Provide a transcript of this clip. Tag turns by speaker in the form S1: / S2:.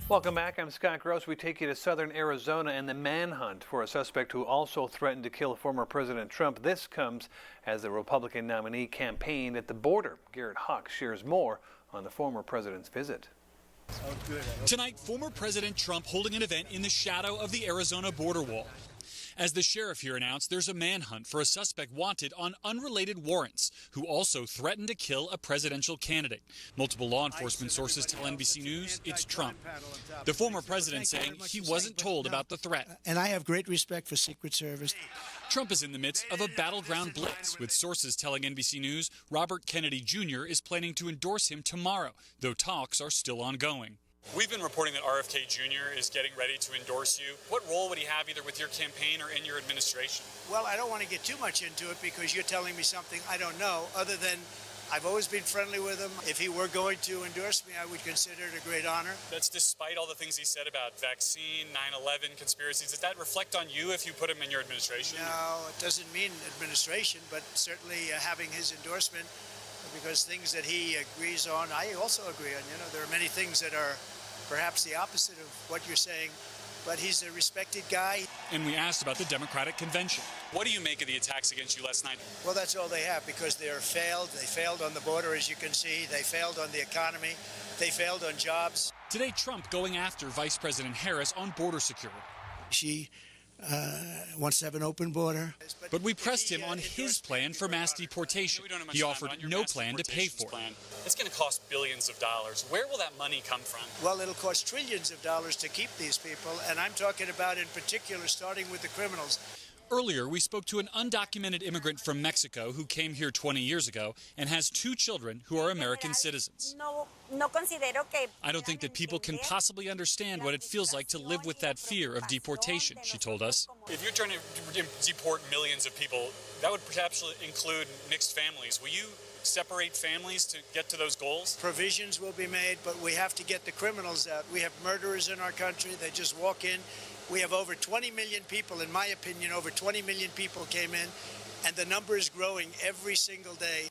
S1: Welcome back. I'm Scott Gross. We take you to southern Arizona and the manhunt for a suspect who also threatened to kill former President Trump. This comes as the Republican nominee campaigned at the border. Garrett Hawk shares more on the former president's visit.
S2: Tonight, former President Trump holding an event in the shadow of the Arizona border wall. As the sheriff here announced, there's a manhunt for a suspect wanted on unrelated warrants who also threatened to kill a presidential candidate. Multiple law enforcement sources tell NBC News it's Trump. The former president saying he wasn't told about the threat.
S3: And I have great respect for Secret Service.
S2: Trump is in the midst of a battleground blitz, with sources telling NBC News Robert Kennedy Jr. is planning to endorse him tomorrow, though talks are still ongoing. We've been reporting that RFK Jr. is getting ready to endorse you. What role would he have either with your campaign or in your administration?
S3: Well, I don't want to get too much into it because you're telling me something I don't know, other than I've always been friendly with him. If he were going to endorse me, I would consider it a great honor.
S2: That's despite all the things he said about vaccine, 9/11 conspiracies. Does that reflect on you if you put him in your administration?
S3: No, it doesn't mean administration, but certainly having his endorsement, because things that he agrees on, I also agree on. You know, there are many things that are perhaps the opposite of what you're saying, but he's a respected guy.
S2: And we asked about the Democratic convention. What do you make of the attacks against you last night?
S3: Well, that's all they have, because they're failed. They failed on the border, as you can see. They failed on the economy. They failed on jobs.
S2: Today, Trump going after Vice President Harris on border security.
S3: She wants to have an open border.
S2: But we pressed him on his plan for mass deportation. He offered no plan to pay for it. It's going to cost billions of dollars. Where will that money come from?
S3: Well, it'll cost trillions of dollars to keep these people, and I'm talking about in particular starting with the criminals.
S2: Earlier, we spoke to an undocumented immigrant from Mexico who came here 20 years ago and has 2 children who are American citizens. I don't think that people can possibly understand what it feels like to live with that fear of deportation, she told us. If you're trying to deport millions of people, that would perhaps include mixed families. Will you separate families to get to those goals?
S3: Provisions will be made, but we have to get the criminals out. We have murderers in our country. They just walk in. We have over 20 million people, in my opinion, over 20 million people came in, and the number is growing every single day.